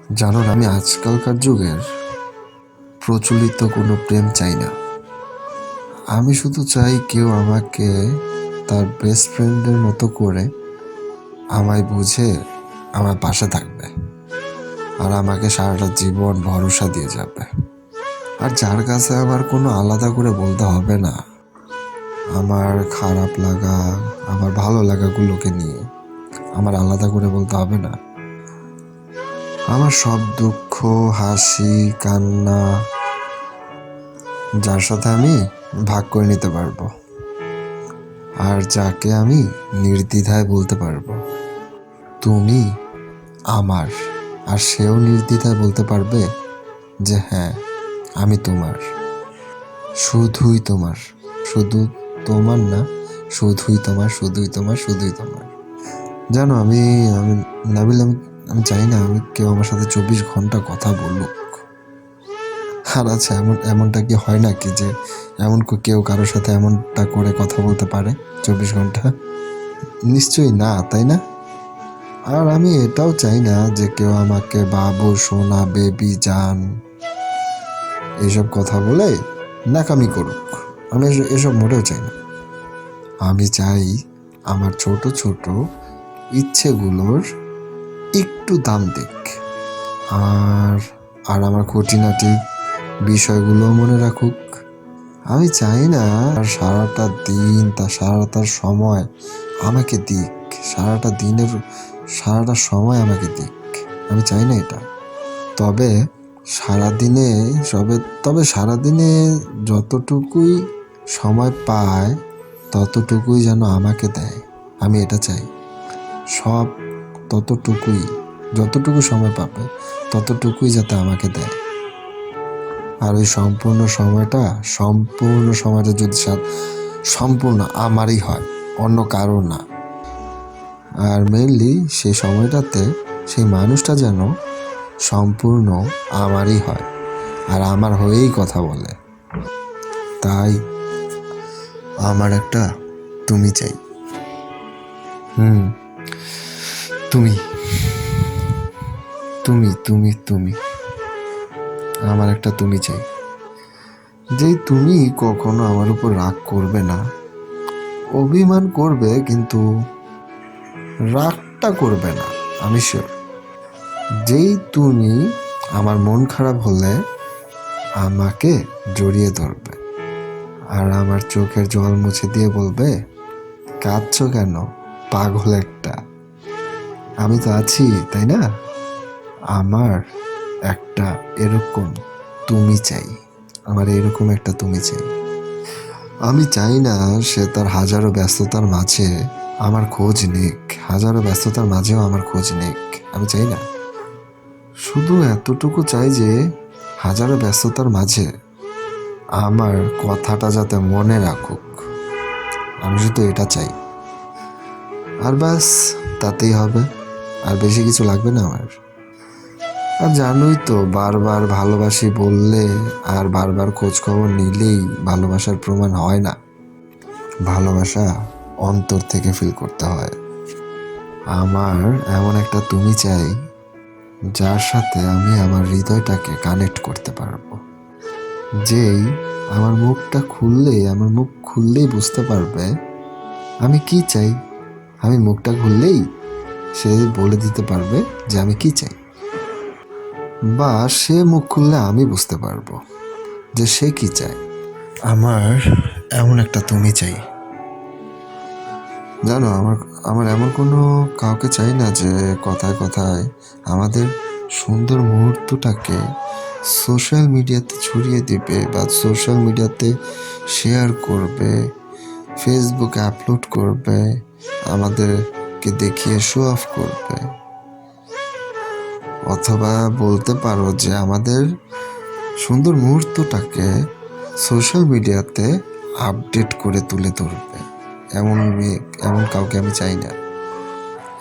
জানো না, আমি আজকালকার যুগের প্রচলিত কোনো প্রেম চাই না। আমি শুধু চাই কেউ আমাকে তার বেস্ট ফ্রেন্ডের মতো করে আমায় বুঝে আমার পাশে থাকবে আর আমাকে সারাটা জীবন ভরসা দিয়ে যাবে। আর যার কাছে আমার কোনো আলাদা করে বলতে হবে না আমার খারাপ লাগা, আমার ভালো লাগাগুলোকে নিয়ে আমার আলাদা করে বলতে হবে না। আমার সব দুঃখ, হাসি, কান্না যার সাথে আমি ভাগ করে নিতে পারবো, আর যাকে আমি নির্দ্বিধায় বলতে পারবো তুমি আমার, আর সেও নির্দ্বিধায় বলতে পারবে যে হ্যাঁ আমি তোমার, শুধুই তোমার, শুধু তোমার না, শুধুই তোমার, শুধুই তোমার, শুধুই তোমার। জানো আমি আমি নাবিল, আমি চাই না আমি কেউ আমার সাথে 24 ঘন্টা কথা বলুক। আর আচ্ছা, এমনটা কি হয় নাকি যে এমন কেউ কারোর সাথে এমনটা করে কথা বলতে পারে 24 ঘন্টা? নিশ্চয়ই না, তাই না? আর আমি এটাও চাই না যে কেউ আমাকে বাবু, সোনা, বেবি, জান এইসব কথা বলে নাকামি করুক। আমি এসব মোটেও চাই না। আমি চাই আমার ছোট ছোট ইচ্ছেগুলোর একটু দাম দিক, আর আর আমার খুঁটিনাটি বিষয়গুলো মনে রাখুক। আমি চাই না আর সারাটা দিন, সারাটার সময় আমাকে দিক, সারাটা সময় আমাকে দিক। আমি চাই না এটা। তবে সারাদিনে যতটুকুই সময় পায় ততটুকুই যেন আমাকে দেয়। আমি এটা চাই। সব যতটুকু সময় পাবে ততটুকুই যাতে আমাকে দেয়। আর ওই সম্পূর্ণ সময়টা যদি সম্পূর্ণ আমারই হয়, অন্য কারো না। আর মেইনলি সেই সময়টাতে সেই মানুষটা যেন সম্পূর্ণ আমারই হয় আর আমার হয়েই কথা বলে। তাই আমার একটা তুমি চাই। তুমি তুমি তুমি তুমি আমার একটা তুমি চাই, যেই তুমি কখনো আমার উপর রাগ করবে না, অভিমান করবে কিন্তু রাগটা করবে না, আমি শিওর। যেই তুমি আমার মন খারাপ হলে আমাকে জড়িয়ে ধরবে আর আমার চোখের জল মুছে দিয়ে বলবে, কাঁদছো কেন পাগল একটা, আমি তো আছি, তাই না? আমার একটা এরকম তুমি চাই, আমার এরকম একটা তুমি চাই। আমি চাই না সে তার হাজারো ব্যস্ততার মাঝে আমার খোঁজ নিক, হাজারো ব্যস্ততার মাঝেও আমার খোঁজ নিক। আমি চাই না, শুধু এতটুকু চাই যে হাজারো ব্যস্ততার মাঝে আমার কথাটা যাতে মনে রাখুক। আমি শুধু এটা চাই, আর ব্যাস, তাতেই হবে। আর বেশি কিছু লাগবে না আমার। আর জানোই তো, বারবার ভালোবাসি বললে আর বারবার খোঁজ খবর নিলেই ভালোবাসার প্রমাণ হয় না। ভালোবাসা অন্তর থেকে ফিল করতে হয়। আমার এমন একটা তুমি চাই যার সাথে আমি আমার হৃদয়টাকে কানেক্ট করতে পারবো। যেই আমার মুখ খুললেই বুঝতে পারবে আমি কি চাই। আমি মুখটা খুললেই সে বলে দিতে পারবে যে আমি কি চাই, বা সে মুখ খুললে আমি বুঝতে পারবো যে সে কি চায়। আমার এমন একটা তুমি চাই। জানো, আমার এমন কোনো কাউকে চাই না যে কথায় কথায় আমাদের সুন্দর মুহূর্তটাকে সোশ্যাল মিডিয়াতে ছড়িয়ে দিবে বা সোশ্যাল মিডিয়াতে শেয়ার করবে, ফেসবুকে আপলোড করবে, আমাদেরকে দেখিয়ে শো অফ করবে। অথবা বলতে পারো যে আমাদের সুন্দর মুহূর্তটাকে সোশ্যাল মিডিয়াতে আপডেট করে তুলে ধরবে। এমন কাউকে আমি চাই না।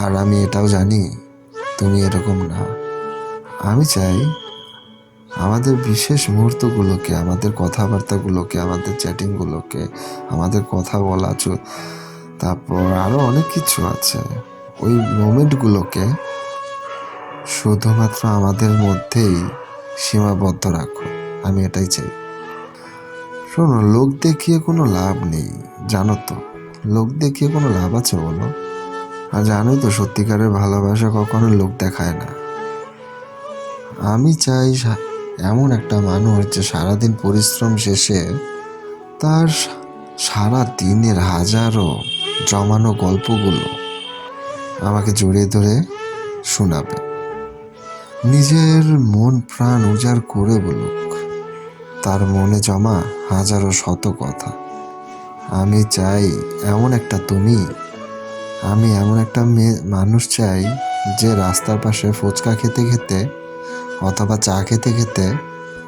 আর আমি এটাও জানি তুমি এরকম না। আমি চাই আমাদের বিশেষ মুহূর্তগুলোকে, আমাদের কথাবার্তাগুলোকে, আমাদের চ্যাটিংগুলোকে, আমাদের কথা বলা, তারপর আরও অনেক কিছু আছে, ওই মোমেন্টগুলোকে শুধুমাত্র আমাদের মধ্যেই সীমাবদ্ধ রাখো, আমি এটাই চাই। শোনো, লোক দেখিয়ে কোনো লাভ নেই, জানো তো? লোক দেখিয়ে কোনো লাভ আছে বলো? আর জানোই তো সত্যিকারের ভালোবাসা কখনো লোক দেখায় না। আমি চাই এমন একটা মানুষ যে সারাদিন পরিশ্রম শেষে তার সারা দিনের হাজারো জমানো গল্পগুলো আমাকে জড়িয়ে ধরে শোনাবে, নিজের মন প্রাণ উজাড় করে বলুক তার মনে জমা হাজারো শত কথা। আমি চাই এমন একটা তুমি, আমি এমন একটা মানুষ চাই যে রাস্তার পাশে ফুচকা খেতে খেতে অথবা চা খেতে খেতে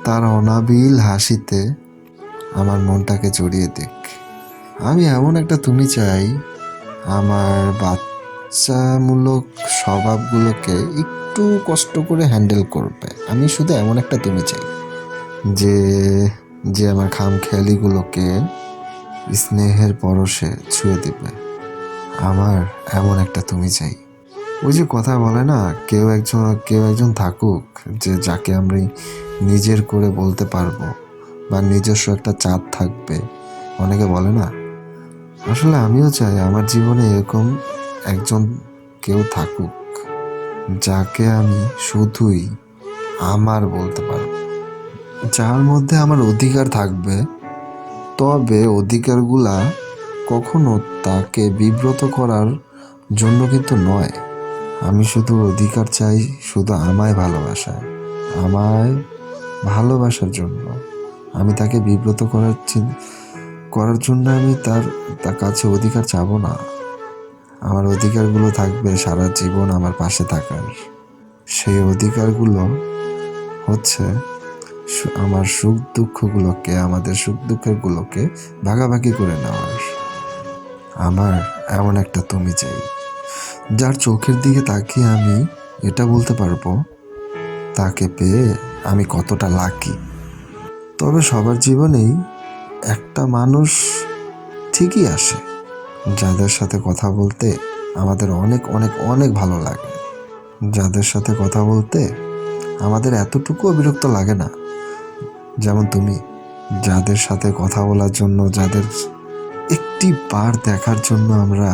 তার অনাবিল হাসিতে আমার মনটাকে জড়িয়ে দিক। আমি এমন একটা তুমি চাই আমার বাচ্চামূলক স্বভাবগুলোকে একটু কষ্ট করে হ্যান্ডেল করবে। আমি শুধু এমন একটা তুমি চাই যে যে আমার খামখেয়ালিগুলোকে স্নেহের পরশে ছুঁয়ে দিবে। আমার এমন একটা তুমি চাই। ওই যে কথা বলে না, কেউ একজন থাকুক যে যাকে আমরা নিজের করে বলতে পারবো, বা নিজস্ব একটা চাঁদ থাকবে, অনেকে বলে না। আসলে আমিও চাই আমার জীবনে এরকম একজন কেউ থাকুক যাকে আমি শুধুই আমার বলতে পারবো, যার মধ্যে আমার অধিকার থাকবে, তবে অধিকারগুলা কখনো তাকে বিব্রত করার জন্য কিন্তু নয়। আমি শুধু অধিকার চাই শুধু আমায় ভালোবাসার জন্য। আমি তাকে বিব্রত করার জন্য আমি তার কাছে অধিকার চাবো না। আমার অধিকারগুলো থাকবে সারা জীবন আমার পাশে থাকার। সেই অধিকারগুলো হচ্ছে আমাদের সুখ দুঃখগুলোকে ভাগাভাগি করে নেওয়ার। আমার এমন একটা তুমি চাই যার চোখের দিকে তাকিয়ে আমি এটা বলতে পারবো তাকে পেয়ে আমি কতটা লাকি। তবে সবার জীবনেই একটা মানুষ ঠিকই আসে যাদের সাথে কথা বলতে আমাদের অনেক অনেক অনেক ভালো লাগে, যাদের সাথে কথা বলতে আমাদের এতটুকুও বিরক্ত লাগে না, যেমন তুমি। যাদের সাথে কথা বলার জন্য, যাদের একটি বার দেখার জন্য আমরা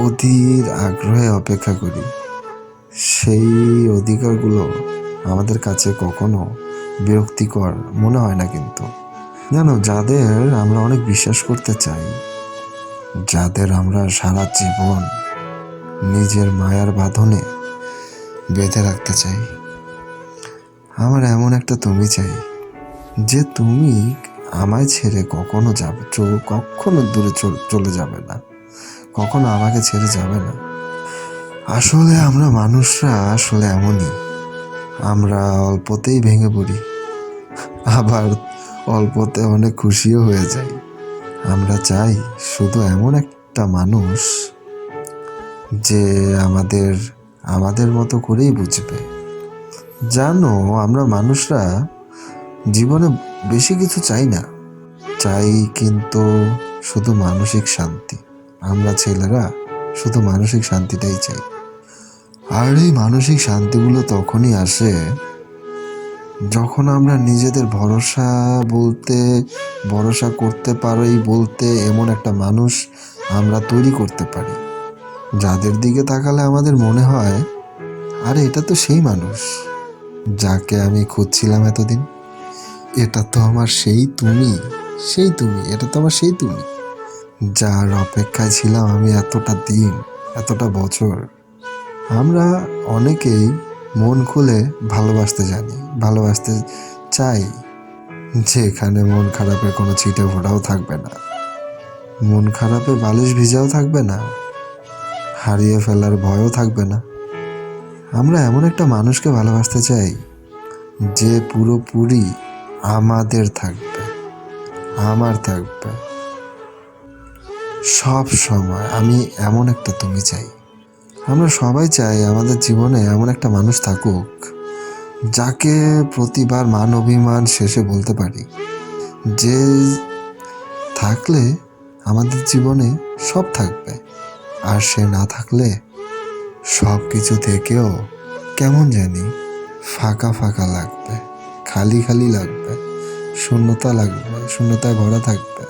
অধীর আগ্রহে অপেক্ষা করি, সেই অধিকারগুলো আমাদের কাছে কখনো বিরক্তিকর মনে হয় না। কিন্তু জানো, যাদের আমরা অনেক বিশ্বাস করতে চাই, যাদের আমরা সারা জীবন নিজের মায়ার বাঁধনে বেঁধে রাখতে চাই, আমার এমন একটা তুমি চাই যে তুমি আমায় ছেড়ে কখনো দূরে চলে যাবে না, কখনো আমাকে ছেড়ে যাবে না। আসলে আমরা মানুষরা আসলে এমনই, আমরা অল্পতেই ভেঙে পড়ি, আবার অল্পতে অনেক খুশিও হয়ে যাই। আমরা চাই শুধু এমন একটা মানুষ যে আমাদের মতো করেই বুঝবে। জানো, আমরা মানুষরা জীবনে বেশি কিছু চাই না, চাই কিন্তু শুধু মানসিক শান্তি। আমরা ছেলেরা শুধু মানসিক শান্তিটাই চাই। আর এই মানসিক শান্তিগুলো তখনই আসে যখন আমরা নিজেদের ভরসা করতে পারি বলতে এমন একটা মানুষ আমরা তৈরি করতে পারি, যাদের দিকে তাকালে আমাদের মনে হয় আরে এটা তো সেই মানুষ যাকে আমি খুঁজছিলাম এতদিন। এটা তো আমার সেই তুমি, এটা তো আমার সেই তুমি যার অপেক্ষায় ছিলাম আমি এতটা দিন, এতটা বছর। আমরা অনেকেই মন খুলে ভালোবাসতে জানি, ভালোবাসতে চাই, যেখানে মন খারাপের কোনো ছিটে ফোঁটাও থাকবে না, মন খারাপে বালিশ ভিজাও থাকবে না, হারিয়ে ফেলার ভয়ও থাকবে না। আমরা এমন একটা মানুষকে ভালোবাসতে চাই যে পুরোপুরি আমাদের থাকবে, আমার থাকবে সব সময়। আমি এমন একটা তুমি চাই। আমরা সবাই চাই আমাদের জীবনে এমন একটা মানুষ থাকুক যাকে প্রতিবার মান অভিমান শেষে বলতে পারি যে থাকলে আমাদের জীবনে সব থাকবে, আর সে না থাকলে সব কিছু থেকেও কেমন জানি ফাঁকা ফাঁকা লাগবে, খালি খালি লাগবে, শূন্যতা লাগবে, শূন্যতায় ভরা থাকবে।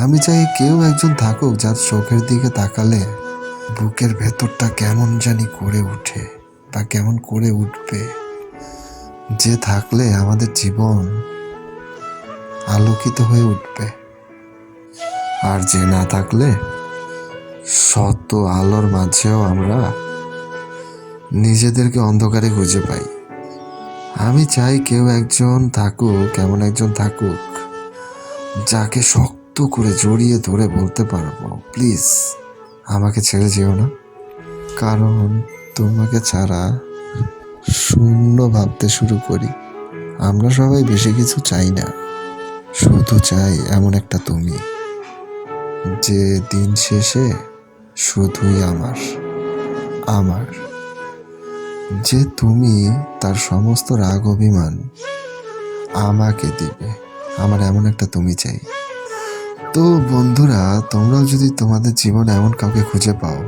আমি চাই কেউ একজন থাকুক যার চোখের দিকে তাকালে বুকের ভেতরটা কেমন জানি করে ওঠে বা কেমন করে উঠবে, যে থাকলে আমাদের জীবন আলোকিত হয়ে উঠবে, আর যে না থাকলে শত আলোর মাঝেও আমরা নিজেদেরকে অন্ধকারে খুঁজে পাই। আমি চাই কেউ একজন থাকুক, এমন একজন থাকুক যাকে শক্ত করে জড়িয়ে ধরে বলতে পারবো, প্লিজ আমাকে ছেড়ে যেও না, কারণ তোমাকে ছাড়া শূন্য ভাবতে শুরু করি। আমরা সবাই বেশি কিছু চাই না, শুধু চাই এমন একটা তুমি, যে দিন শেষে শুধুই আমার, আমার, যে তুমি তার সমস্ত রাগ অভিমান আমাকে দিবে। আমার এমন একটা তুমি চাই। তো বন্ধুরা, তোমরাও যদি তোমাদের জীবনে এমন কাউকে খুঁজে পাও,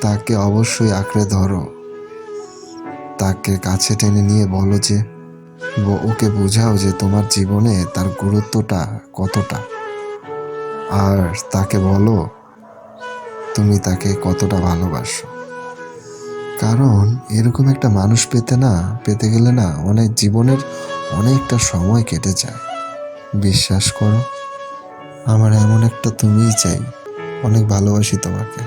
তাকে অবশ্যই আঁকড়ে ধরো, তাকে কাছে টেনে নিয়ে বলো যে, ওকে বোঝাও যে তোমার জীবনে তার গুরুত্বটা কতটা, আর তাকে বলো তুমি তাকে কতটা ভালোবাসো। কারণ এরকম একটা মানুষ পেতে গেলে না অনেক জীবনের অনেকটা সময় কেটে যায়। বিশ্বাস করো, আমার এমন একটা তুমিই চাই। অনেক ভালোবাসি তোমাকে।